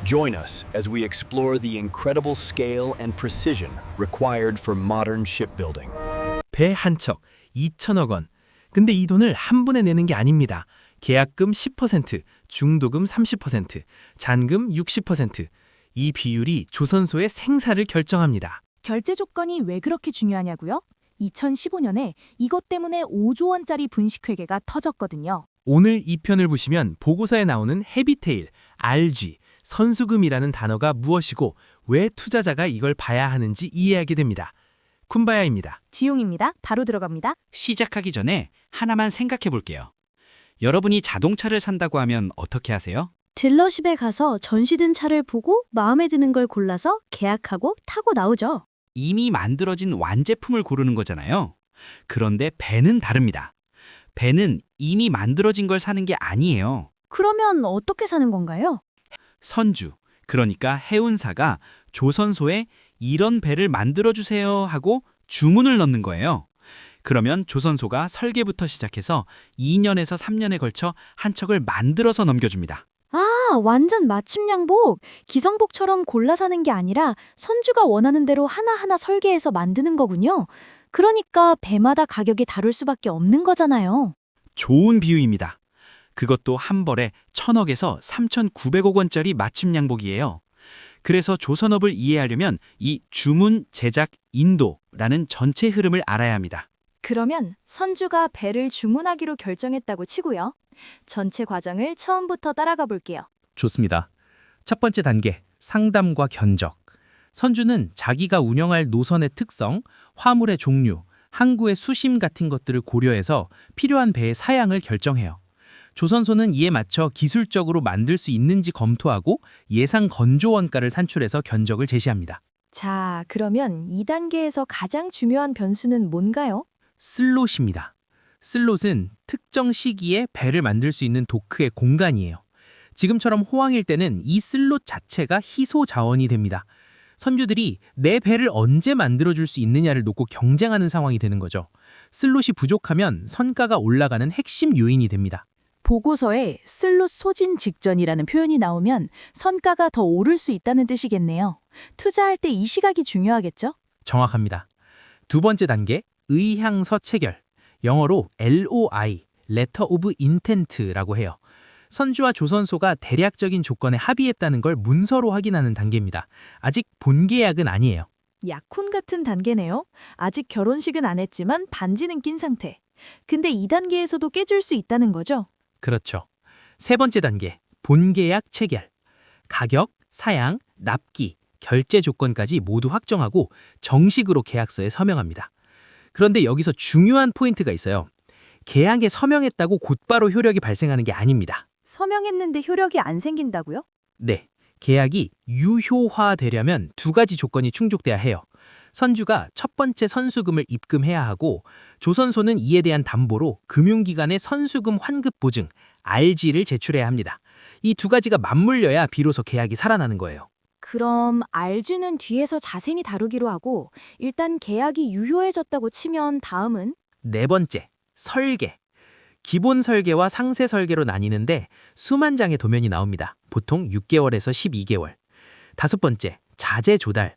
Join us as we explore the incredible scale and precision required for modern shipbuilding. 배 한 척 2천억 원. 근데 이 돈을 한 번에 내는 게 아닙니다. 계약금 10%, 중도금 30%, 잔금 60%. 이 비율이 조선소의 생사를 결정합니다. 결제 조건이 왜 그렇게 중요하냐고요? 2015년에 이것 때문에 5조 원짜리 분식회계가 터졌거든요. 오늘 이 편을 보시면 보고서에 나오는 헤비테일, RG, 선수금이라는 단어가 무엇이고 왜 투자자가 이걸 봐야 하는지 이해하게 됩니다. 쿤바야입니다. 지용입니다. 바로 들어갑니다. 시작하기 전에 하나만 생각해 볼게요. 여러분이 자동차를 산다고 하면 어떻게 하세요? 딜러십에 가서 전시된 차를 보고 마음에 드는 걸 골라서 계약하고 타고 나오죠. 이미 만들어진 완제품을 고르는 거잖아요. 그런데 배는 다릅니다. 배는 이미 만들어진 걸 사는 게 아니에요. 그러면 어떻게 사는 건가요? 선주, 그러니까 해운사가 조선소에 이런 배를 만들어주세요 하고 주문을 넣는 거예요. 그러면 조선소가 설계부터 시작해서 2년에서 3년에 걸쳐 한 척을 만들어서 넘겨줍니다. 아, 완전 맞춤 양복. 기성복처럼 골라 사는 게 아니라 선주가 원하는 대로 하나하나 설계해서 만드는 거군요. 그러니까 배마다 가격이 다를 수밖에 없는 거잖아요. 좋은 비유입니다. 그것도 한 벌에 1,000억에서 3,900억 원짜리 맞춤 양복이에요. 그래서 조선업을 이해하려면 이 주문, 제작, 인도라는 전체 흐름을 알아야 합니다. 그러면 선주가 배를 주문하기로 결정했다고 치고요. 전체 과정을 처음부터 따라가 볼게요. 좋습니다. 첫 번째 단계, 상담과 견적. 선주는 자기가 운영할 노선의 특성, 화물의 종류, 항구의 수심 같은 것들을 고려해서 필요한 배의 사양을 결정해요. 조선소는 이에 맞춰 기술적으로 만들 수 있는지 검토하고 예상 건조 원가를 산출해서 견적을 제시합니다. 자, 그러면 2단계에서 가장 중요한 변수는 뭔가요? 슬롯입니다. 슬롯은 특정 시기에 배를 만들 수 있는 도크의 공간이에요. 지금처럼 호황일 때는 이 슬롯 자체가 희소 자원이 됩니다. 선주들이 내 배를 언제 만들어줄 수 있느냐를 놓고 경쟁하는 상황이 되는 거죠. 슬롯이 부족하면 선가가 올라가는 핵심 요인이 됩니다. 보고서에 슬롯 소진 직전이라는 표현이 나오면 선가가 더 오를 수 있다는 뜻이겠네요. 투자할 때 이 시각이 중요하겠죠? 정확합니다. 두 번째 단계, 의향서 체결. 영어로 LOI, Letter of Intent라고 해요. 선주와 조선소가 대략적인 조건에 합의했다는 걸 문서로 확인하는 단계입니다. 아직 본계약은 아니에요. 약혼 같은 단계네요. 아직 결혼식은 안 했지만 반지는 낀 상태. 근데 2단계에서도 깨질 수 있다는 거죠? 그렇죠. 세 번째 단계, 본계약 체결. 가격, 사양, 납기, 결제 조건까지 모두 확정하고 정식으로 계약서에 서명합니다. 그런데 여기서 중요한 포인트가 있어요. 계약에 서명했다고 곧바로 효력이 발생하는 게 아닙니다. 서명했는데 효력이 안 생긴다고요? 네, 계약이 유효화되려면 두 가지 조건이 충족돼야 해요. 선주가 첫 번째 선수금을 입금해야 하고 조선소는 이에 대한 담보로 금융기관의 선수금 환급 보증, RG를 제출해야 합니다. 이 두 가지가 맞물려야 비로소 계약이 살아나는 거예요. 그럼 RG는 뒤에서 자세히 다루기로 하고 일단 계약이 유효해졌다고 치면 다음은? 네 번째, 설계. 기본 설계와 상세 설계로 나뉘는데 수만 장의 도면이 나옵니다. 보통 6개월에서 12개월. 다섯 번째, 자재 조달.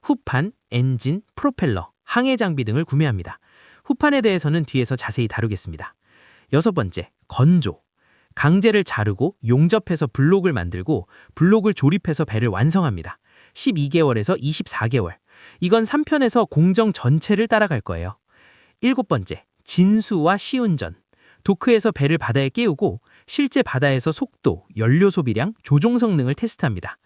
후판, 엔진, 프로펠러, 항해 장비 등을 구매합니다. 후판에 대해서는 뒤에서 자세히 다루겠습니다. 여섯 번째, 건조. 강제를 자르고 용접해서 블록을 만들고 블록을 조립해서 배를 완성합니다. 12개월에서 24개월. 이건 3편에서 공정 전체를 따라갈 거예요. 일곱 번째, 진수와 시운전. 도크에서 배를 바다에 깨우고 실제 바다에서 속도, 연료 소비량, 조종 성능을 테스트합니다.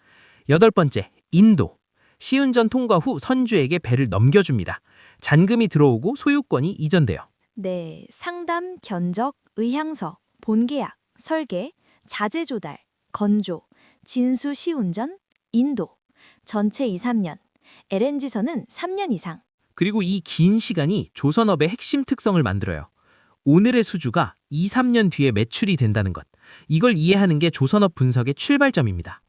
여덟 번째, 인도. 시운전 통과 후 선주에게 배를 넘겨줍니다. 잔금이 들어오고 소유권이 이전돼요. 네, 상담, 견적, 의향서, 본계약, 설계, 자재 조달, 건조, 진수 시운전, 인도. 전체 2, 3년. LNG선은 3년 이상. 그리고 이 긴 시간이 조선업의 핵심 특성을 만들어요. 오늘의 수주가 2, 3년 뒤에 매출이 된다는 것. 이걸 이해하는 게 조선업 분석의 출발점입니다.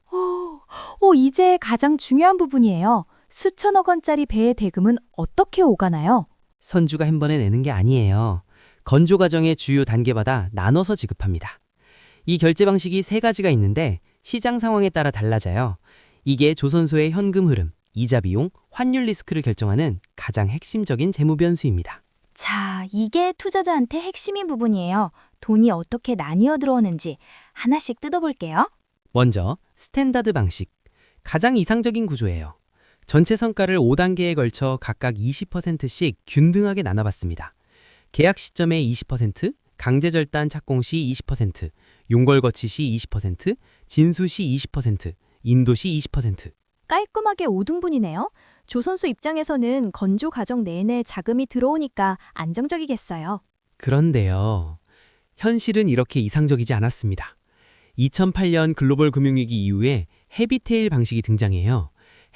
이제 가장 중요한 부분이에요. 수천억 원짜리 배의 대금은 어떻게 오가나요? 선주가 한 번에 내는 게 아니에요. 건조 과정의 주요 단계마다 나눠서 지급합니다. 이 결제 방식이 세 가지가 있는데 시장 상황에 따라 달라져요. 이게 조선소의 현금 흐름, 이자 비용, 환율 리스크를 결정하는 가장 핵심적인 재무 변수입니다. 자, 이게 투자자한테 핵심인 부분이에요. 돈이 어떻게 나뉘어 들어오는지 하나씩 뜯어볼게요. 먼저 스탠다드 방식. 가장 이상적인 구조예요. 전체 성과를 5단계에 걸쳐 각각 20%씩 균등하게 나눠봤습니다. 계약 시점에 20%, 강제절단 착공 시 20%, 용걸 거치 시 20%, 진수 시 20%, 인도 시 20%. 깔끔하게 5등분이네요. 조선소 입장에서는 건조 과정 내내 자금이 들어오니까 안정적이겠어요. 그런데요. 현실은 이렇게 이상적이지 않았습니다. 2008년 글로벌 금융위기 이후에 헤비테일 방식이 등장해요.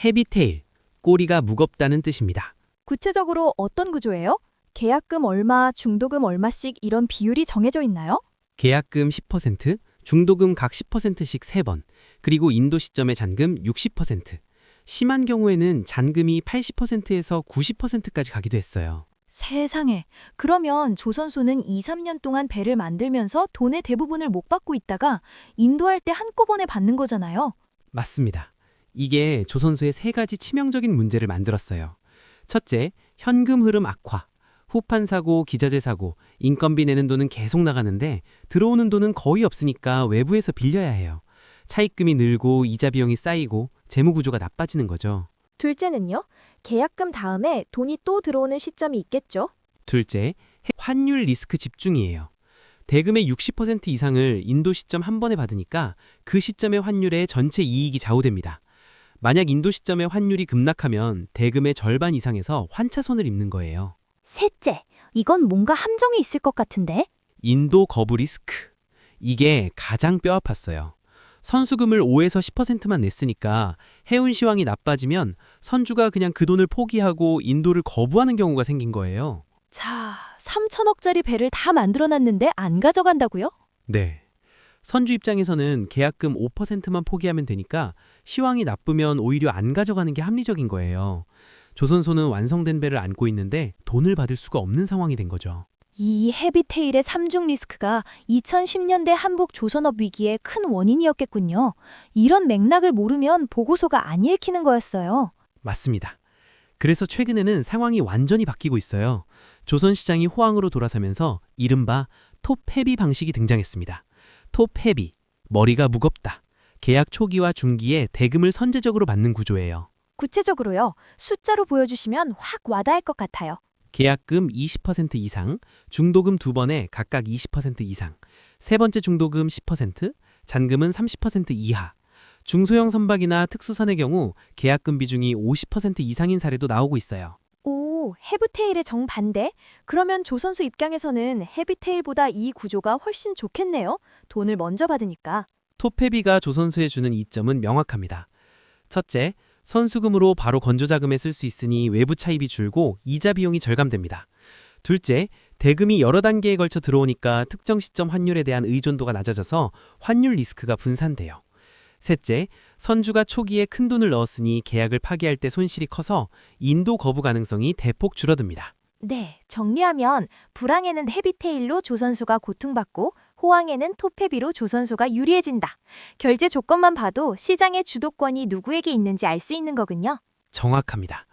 헤비테일, 꼬리가 무겁다는 뜻입니다. 구체적으로 어떤 구조예요? 계약금 얼마, 중도금 얼마씩 이런 비율이 정해져 있나요? 계약금 10%, 중도금 각 10%씩 3번, 그리고 인도 시점의 잔금 60%. 심한 경우에는 잔금이 80%에서 90%까지 가기도 했어요. 세상에. 그러면 조선소는 2, 3년 동안 배를 만들면서 돈의 대부분을 못 받고 있다가 인도할 때 한꺼번에 받는 거잖아요. 맞습니다. 이게 조선소의 3가지 치명적인 문제를 만들었어요. 첫째, 현금 흐름 악화. 후판 사고, 기자재 사고, 인건비 내는 돈은 계속 나가는데 들어오는 돈은 거의 없으니까 외부에서 빌려야 해요. 차입금이 늘고 이자 비용이 쌓이고 재무 구조가 나빠지는 거죠. 둘째는요? 계약금 다음에 돈이 또 들어오는 시점이 있겠죠? 둘째, 환율 리스크 집중이에요. 대금의 60% 이상을 인도 시점 한 번에 받으니까 그 시점의 환율에 전체 이익이 좌우됩니다. 만약 인도 시점의 환율이 급락하면 대금의 절반 이상에서 환차손을 입는 거예요. 셋째, 이건 뭔가 함정이 있을 것 같은데? 인도 거부 리스크. 이게 가장 뼈아팠어요. 선수금을 5에서 10%만 냈으니까 해운 시황이 나빠지면 선주가 그냥 그 돈을 포기하고 인도를 거부하는 경우가 생긴 거예요. 자, 3천억짜리 배를 다 만들어놨는데 안 가져간다고요? 네. 선주 입장에서는 계약금 5%만 포기하면 되니까 시황이 나쁘면 오히려 안 가져가는 게 합리적인 거예요. 조선소는 완성된 배를 안고 있는데 돈을 받을 수가 없는 상황이 된 거죠. 이 헤비테일의 3중 리스크가 2010년대 한국 조선업 위기의 큰 원인이었겠군요. 이런 맥락을 모르면 보고서가 안 읽히는 거였어요. 맞습니다. 그래서 최근에는 상황이 완전히 바뀌고 있어요. 조선 시장이 호황으로 돌아서면서 이른바 톱헤비 방식이 등장했습니다. 톱헤비, 머리가 무겁다. 계약 초기와 중기에 대금을 선제적으로 받는 구조예요. 구체적으로요. 숫자로 보여주시면 확 와닿을 것 같아요. 계약금 20% 이상, 중도금 2번에 각각 20% 이상, 세 번째 중도금 10%, 잔금은 30% 이하. 중소형 선박이나 특수선의 경우 계약금 비중이 50% 이상인 사례도 나오고 있어요. 오, 헤비테일의 정반대? 그러면 조선소 입장에서는 헤비테일보다 이 구조가 훨씬 좋겠네요. 돈을 먼저 받으니까. 톱헤비가 조선소에 주는 이점은 명확합니다. 첫째, 선수금으로 바로 건조자금에 쓸 수 있으니 외부 차입이 줄고 이자 비용이 절감됩니다. 둘째, 대금이 여러 단계에 걸쳐 들어오니까 특정 시점 환율에 대한 의존도가 낮아져서 환율 리스크가 분산돼요. 셋째, 선주가 초기에 큰 돈을 넣었으니 계약을 파기할 때 손실이 커서 인도 거부 가능성이 대폭 줄어듭니다. 네, 정리하면 불황에는 헤비테일로 조선소가 고통받고 호황에는 톱헤비로 조선소가 유리해진다. 결제 조건만 봐도 시장의 주도권이 누구에게 있는지 알 수 있는 거군요. 정확합니다.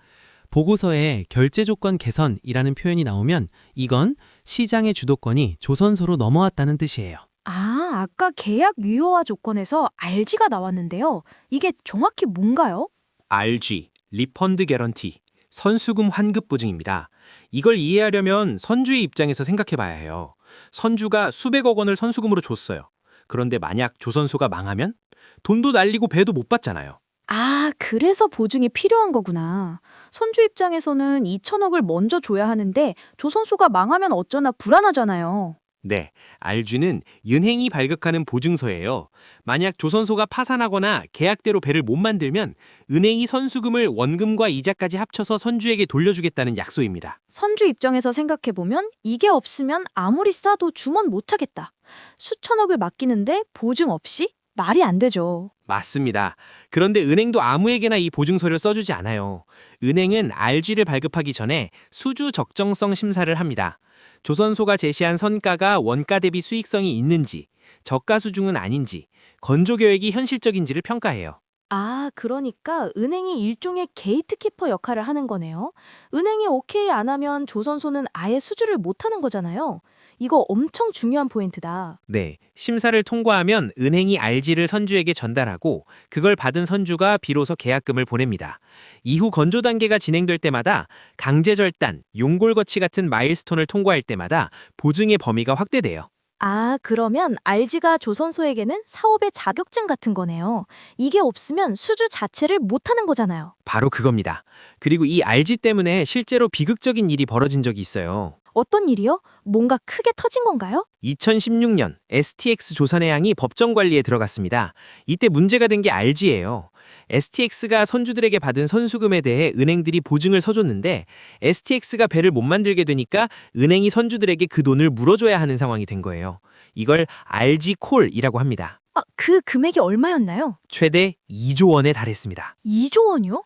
보고서에 결제 조건 개선이라는 표현이 나오면 이건 시장의 주도권이 조선소로 넘어왔다는 뜻이에요. 아, 아까 계약 유효화 조건에서 RG가 나왔는데요. 이게 정확히 뭔가요? RG, 리펀드 개런티, 선수금 환급 보증입니다. 이걸 이해하려면 선주의 입장에서 생각해 봐야 해요. 선주가 수백억 원을 선수금으로 줬어요. 그런데 만약 조선소가 망하면 돈도 날리고 배도 못 받잖아요. 아, 그래서 보증이 필요한 거구나. 선주 입장에서는 2천억을 먼저 줘야 하는데 조선소가 망하면 어쩌나 불안하잖아요. 네, RG는 은행이 발급하는 보증서예요. 만약 조선소가 파산하거나 계약대로 배를 못 만들면 은행이 선수금을 원금과 이자까지 합쳐서 선주에게 돌려주겠다는 약속입니다. 선주 입장에서 생각해보면 이게 없으면 아무리 싸도 주문 못 하겠다. 수천억을 맡기는데 보증 없이? 말이 안 되죠. 맞습니다. 그런데 은행도 아무에게나 이 보증서를 써주지 않아요. 은행은 RG를 발급하기 전에 수주 적정성 심사를 합니다. 조선소가 제시한 선가가 원가 대비 수익성이 있는지, 저가 수중은 아닌지, 건조 계획이 현실적인지를 평가해요. 아, 그러니까 은행이 일종의 게이트키퍼 역할을 하는 거네요. 은행이 오케이 안 하면 조선소는 아예 수주를 못 하는 거잖아요. 이거 엄청 중요한 포인트다. 네, 심사를 통과하면 은행이 RG를 선주에게 전달하고 그걸 받은 선주가 비로소 계약금을 보냅니다. 이후 건조 단계가 진행될 때마다 강제 절단, 용골 거치 같은 마일스톤을 통과할 때마다 보증의 범위가 확대돼요. 아, 그러면 RG가 조선소에게는 사업의 자격증 같은 거네요. 이게 없으면 수주 자체를 못 하는 거잖아요. 바로 그겁니다. 그리고 이 RG 때문에 실제로 비극적인 일이 벌어진 적이 있어요. 어떤 일이요? 뭔가 크게 터진 건가요? 2016년 STX 조선해양이 법정 관리에 들어갔습니다. 이때 문제가 된 게 RG예요. STX가 선주들에게 받은 선수금에 대해 은행들이 보증을 서줬는데 STX가 배를 못 만들게 되니까 은행이 선주들에게 그 돈을 물어줘야 하는 상황이 된 거예요. 이걸 RG콜이라고 합니다. 아, 그 금액이 얼마였나요? 최대 2조 원에 달했습니다. 2조 원이요?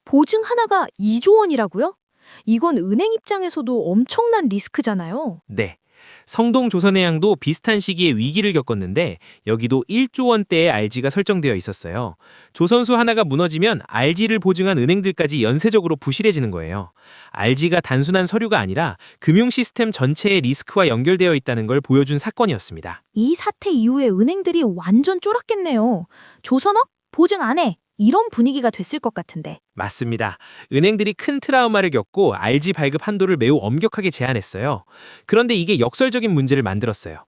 보증 하나가 2조 원이라고요? 이건 은행 입장에서도 엄청난 리스크잖아요. 네. 성동 조선해양도 비슷한 시기에 위기를 겪었는데 여기도 1조 원대의 RG가 설정되어 있었어요. 조선소 하나가 무너지면 RG를 보증한 은행들까지 연쇄적으로 부실해지는 거예요. RG가 단순한 서류가 아니라 금융 시스템 전체의 리스크와 연결되어 있다는 걸 보여준 사건이었습니다. 이 사태 이후에 은행들이 완전 쫄았겠네요. 조선업? 보증 안 해. 이런 분위기가 됐을 것 같은데. 맞습니다. 은행들이 큰 트라우마를 겪고 RG 발급 한도를 매우 엄격하게 제한했어요. 그런데 이게 역설적인 문제를 만들었어요.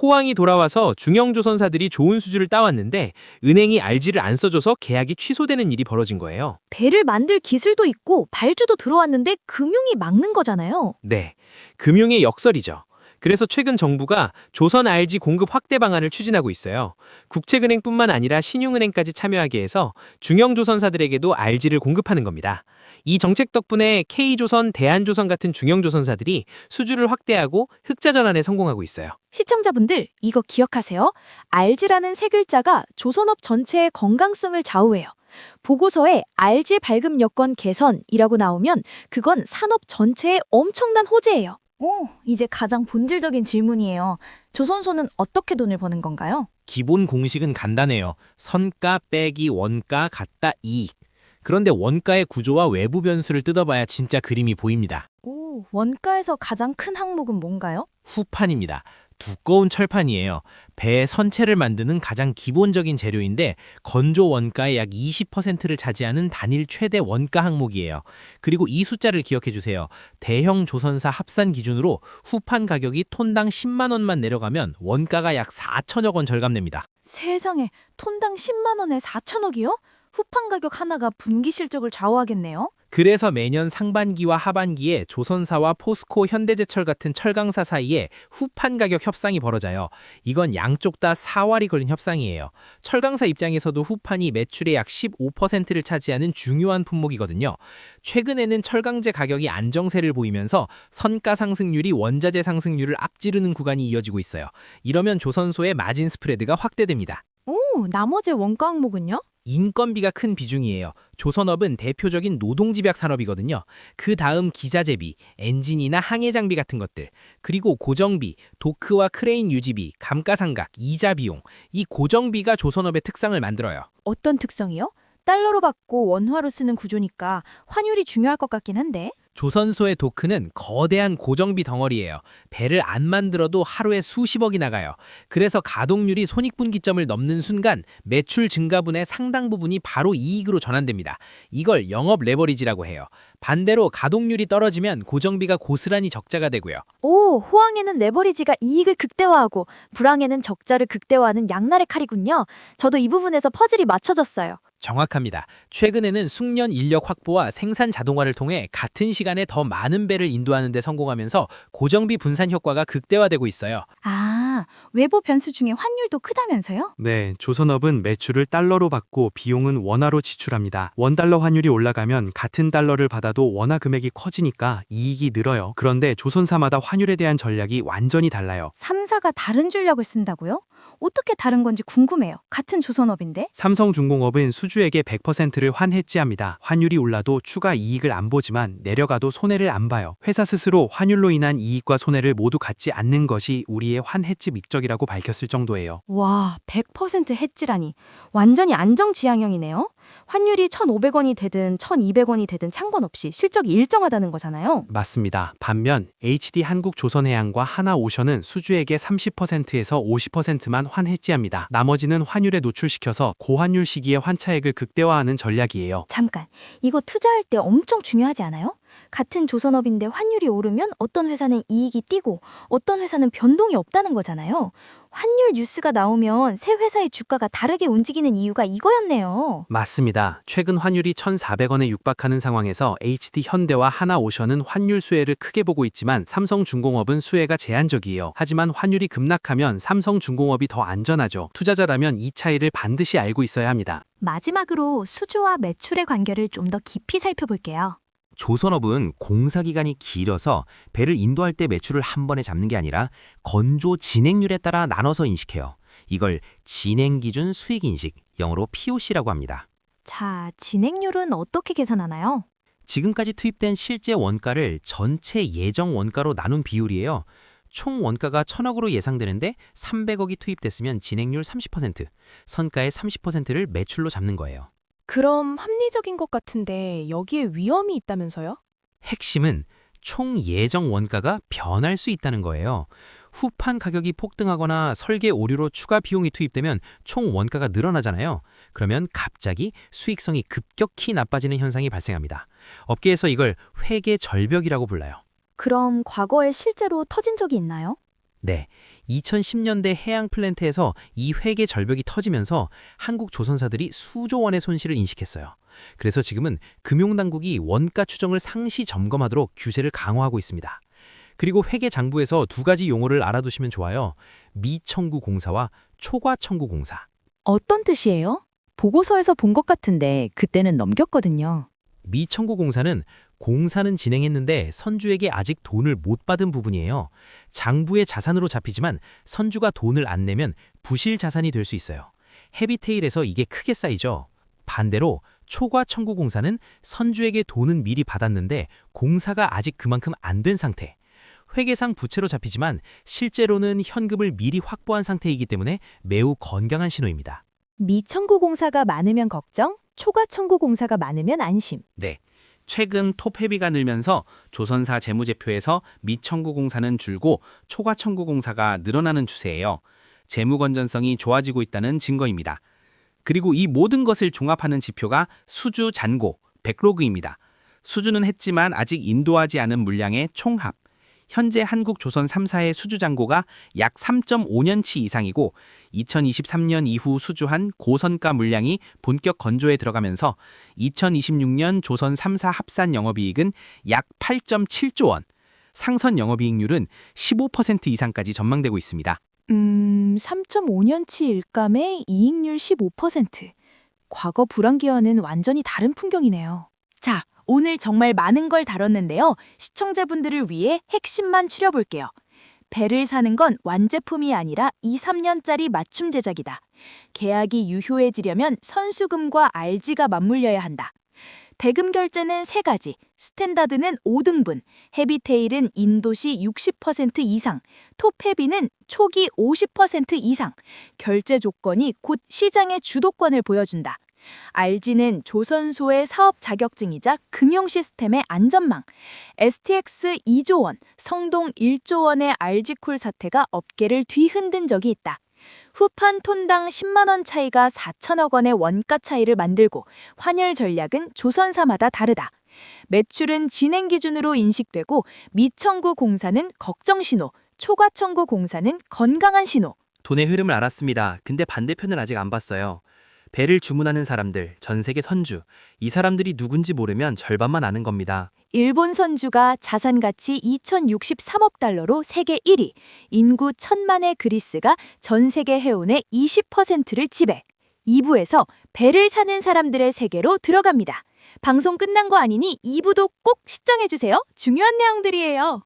호황이 돌아와서 중형조선사들이 좋은 수주를 따왔는데 은행이 RG를 안 써줘서 계약이 취소되는 일이 벌어진 거예요. 배를 만들 기술도 있고 발주도 들어왔는데 금융이 막는 거잖아요. 네, 금융의 역설이죠. 그래서 최근 정부가 조선 RG 공급 확대 방안을 추진하고 있어요. 국책은행뿐만 아니라 신용은행까지 참여하게 해서 중형조선사들에게도 RG를 공급하는 겁니다. 이 정책 덕분에 K조선, 대한조선 같은 중형조선사들이 수주를 확대하고 흑자 전환에 성공하고 있어요. 시청자분들, 이거 기억하세요. RG라는 세 글자가 조선업 전체의 건강성을 좌우해요. 보고서에 RG 발급 여건 개선이라고 나오면 그건 산업 전체의 엄청난 호재예요. 오, 이제 가장 본질적인 질문이에요. 조선소는 어떻게 돈을 버는 건가요? 기본 공식은 간단해요. 선가 빼기 원가 같다 이익. 그런데 원가의 구조와 외부 변수를 뜯어봐야 진짜 그림이 보입니다. 오, 원가에서 가장 큰 항목은 뭔가요? 후판입니다. 두꺼운 철판이에요. 배의 선체를 만드는 가장 기본적인 재료인데 건조 원가의 약 20%를 차지하는 단일 최대 원가 항목이에요. 그리고 이 숫자를 기억해 주세요. 대형 조선사 합산 기준으로 후판 가격이 톤당 10만 원만 내려가면 원가가 약 4천억 원 절감됩니다. 세상에, 톤당 10만 원에 4천억이요? 후판 가격 하나가 분기 실적을 좌우하겠네요. 그래서 매년 상반기와 하반기에 조선사와 포스코, 현대제철 같은 철강사 사이에 후판 가격 협상이 벌어져요. 이건 양쪽 다 4월이 걸린 협상이에요. 철강사 입장에서도 후판이 매출의 약 15%를 차지하는 중요한 품목이거든요. 최근에는 철강제 가격이 안정세를 보이면서 선가 상승률이 원자재 상승률을 앞지르는 구간이 이어지고 있어요. 이러면 조선소의 마진 스프레드가 확대됩니다. 오, 나머지 원가 항목은요? 인건비가 큰 비중이에요. 조선업은 대표적인 노동집약 산업이거든요. 그 다음 기자재비, 엔진이나 항해 장비 같은 것들, 그리고 고정비, 도크와 크레인 유지비, 감가상각, 이자 비용, 이 고정비가 조선업의 특성을 만들어요. 어떤 특성이요? 달러로 받고 원화로 쓰는 구조니까 환율이 중요할 것 같긴 한데. 조선소의 도크는 거대한 고정비 덩어리예요. 배를 안 만들어도 하루에 수십억이 나가요. 그래서 가동률이 손익분기점을 넘는 순간 매출 증가분의 상당 부분이 바로 이익으로 전환됩니다. 이걸 영업 레버리지라고 해요. 반대로 가동률이 떨어지면 고정비가 고스란히 적자가 되고요. 오, 호황에는 레버리지가 이익을 극대화하고 불황에는 적자를 극대화하는 양날의 칼이군요. 저도 이 부분에서 퍼즐이 맞춰졌어요. 정확합니다. 최근에는 숙련 인력 확보와 생산 자동화를 통해 같은 시간에 더 많은 배를 인도하는 데 성공하면서 고정비 분산 효과가 극대화되고 있어요. 아, 외부 변수 중에 환율도 크다면서요? 네, 조선업은 매출을 달러로 받고 비용은 원화로 지출합니다. 원달러 환율이 올라가면 같은 달러를 받아도 원화 금액이 커지니까 이익이 늘어요. 그런데 조선사마다 환율에 대한 전략이 완전히 달라요. 3사가 다른 전략을 쓴다고요? 어떻게 다른 건지 궁금해요. 같은 조선업인데? 삼성중공업은 수주에게 100%를 환해지합니다. 환율이 올라도 추가 이익을 안 보지만 내려가도 손해를 안 봐요. 회사 스스로 환율로 인한 이익과 손해를 모두 갖지 않는 것이 우리의 환해지 해지 목적이라고 밝혔을 정도예요. 와, 100% 해지라니. 완전히 안정지향형이네요. 환율이 1,500원이 되든 1,200원이 되든 상관없이 실적이 일정하다는 거잖아요. 맞습니다. 반면 HD 한국조선해양과 하나오션은 수주액의 30%에서 50%만 환해지합니다. 나머지는 환율에 노출시켜서 고환율 시기에 환차액을 극대화하는 전략이에요. 잠깐, 이거 투자할 때 엄청 중요하지 않아요? 같은 조선업인데 환율이 오르면 어떤 회사는 이익이 뛰고 어떤 회사는 변동이 없다는 거잖아요. 환율 뉴스가 나오면 세 회사의 주가가 다르게 움직이는 이유가 이거였네요. 맞습니다. 최근 환율이 1,400원에 육박하는 상황에서 HD 현대와 하나오션은 환율 수혜를 크게 보고 있지만 삼성중공업은 수혜가 제한적이에요. 하지만 환율이 급락하면 삼성중공업이 더 안전하죠. 투자자라면 이 차이를 반드시 알고 있어야 합니다. 마지막으로 수주와 매출의 관계를 좀 더 깊이 살펴볼게요. 조선업은 공사 기간이 길어서 배를 인도할 때 매출을 한 번에 잡는 게 아니라 건조 진행률에 따라 나눠서 인식해요. 이걸 진행기준 수익인식, 영어로 POC라고 합니다. 자, 진행률은 어떻게 계산하나요? 지금까지 투입된 실제 원가를 전체 예정 원가로 나눈 비율이에요. 총 원가가 1,000억으로 예상되는데 300억이 투입됐으면 진행률 30%, 선가의 30%를 매출로 잡는 거예요. 그럼 합리적인 것 같은데 여기에 위험이 있다면서요? 핵심은 총 예정 원가가 변할 수 있다는 거예요. 후판 가격이 폭등하거나 설계 오류로 추가 비용이 투입되면 총 원가가 늘어나잖아요. 그러면 갑자기 수익성이 급격히 나빠지는 현상이 발생합니다. 업계에서 이걸 회계 절벽이라고 불러요. 그럼 과거에 실제로 터진 적이 있나요? 네, 2010년대 해양 플랜트에서 이 회계 절벽이 터지면서 한국 조선사들이 수조 원의 손실을 인식했어요. 그래서 지금은 금융당국이 원가 추정을 상시 점검하도록 규제를 강화하고 있습니다. 그리고 회계장부에서 두 가지 용어를 알아두시면 좋아요. 미청구공사와 초과청구공사. 어떤 뜻이에요? 보고서에서 본 것 같은데 그때는 넘겼거든요. 미청구공사는 공사는 진행했는데 선주에게 아직 돈을 못 받은 부분이에요. 장부의 자산으로 잡히지만 선주가 돈을 안 내면 부실 자산이 될 수 있어요. 헤비테일에서 이게 크게 쌓이죠. 반대로 초과청구공사는 선주에게 돈은 미리 받았는데 공사가 아직 그만큼 안 된 상태. 회계상 부채로 잡히지만 실제로는 현금을 미리 확보한 상태이기 때문에 매우 건강한 신호입니다. 미청구 공사가 많으면 걱정, 초과청구 공사가 많으면 안심. 네. 최근 톱헤비가 늘면서 조선사 재무제표에서 미청구공사는 줄고 초과청구공사가 늘어나는 추세예요. 재무 건전성이 좋아지고 있다는 증거입니다. 그리고 이 모든 것을 종합하는 지표가 수주 잔고, 백로그입니다. 수주는 했지만 아직 인도하지 않은 물량의 총합. 현재 한국 조선 3사의 수주 잔고가 약 3.5년치 이상이고 2023년 이후 수주한 고선가 물량이 본격 건조에 들어가면서 2026년 조선 3사 합산 영업이익은 약 8.7조 원, 상선 영업이익률은 15% 이상까지 전망되고 있습니다. 3.5년치 일감의 이익률 15%. 과거 불황기와는 완전히 다른 풍경이네요. 자, 오늘 정말 많은 걸 다뤘는데요. 시청자분들을 위해 핵심만 추려볼게요. 배를 사는 건 완제품이 아니라 2, 3년짜리 맞춤 제작이다. 계약이 유효해지려면 선수금과 RG가 맞물려야 한다. 대금 결제는 3가지, 스탠다드는 5등분, 헤비테일은 인도시 60% 이상, 톱헤비는 초기 50% 이상, 결제 조건이 곧 시장의 주도권을 보여준다. RG는 조선소의 사업 자격증이자 금융 시스템의 안전망, STX 2조 원, 성동 1조 원의 RG콜 사태가 업계를 뒤흔든 적이 있다. 후판 톤당 10만 원 차이가 4천억 원의 원가 차이를 만들고 환율 전략은 조선사마다 다르다. 매출은 진행 기준으로 인식되고 미청구 공사는 걱정 신호, 초과청구 공사는 건강한 신호. 돈의 흐름을 알았습니다. 근데 반대편을 아직 안 봤어요. 배를 주문하는 사람들, 전 세계 선주. 이 사람들이 누군지 모르면 절반만 아는 겁니다. 일본 선주가 자산 가치 2,063억 달러로 세계 1위, 인구 1,000만의 그리스가 전 세계 해운의 20%를 지배. 2부에서 배를 사는 사람들의 세계로 들어갑니다. 방송 끝난 거 아니니 2부도 꼭 시청해주세요. 중요한 내용들이에요.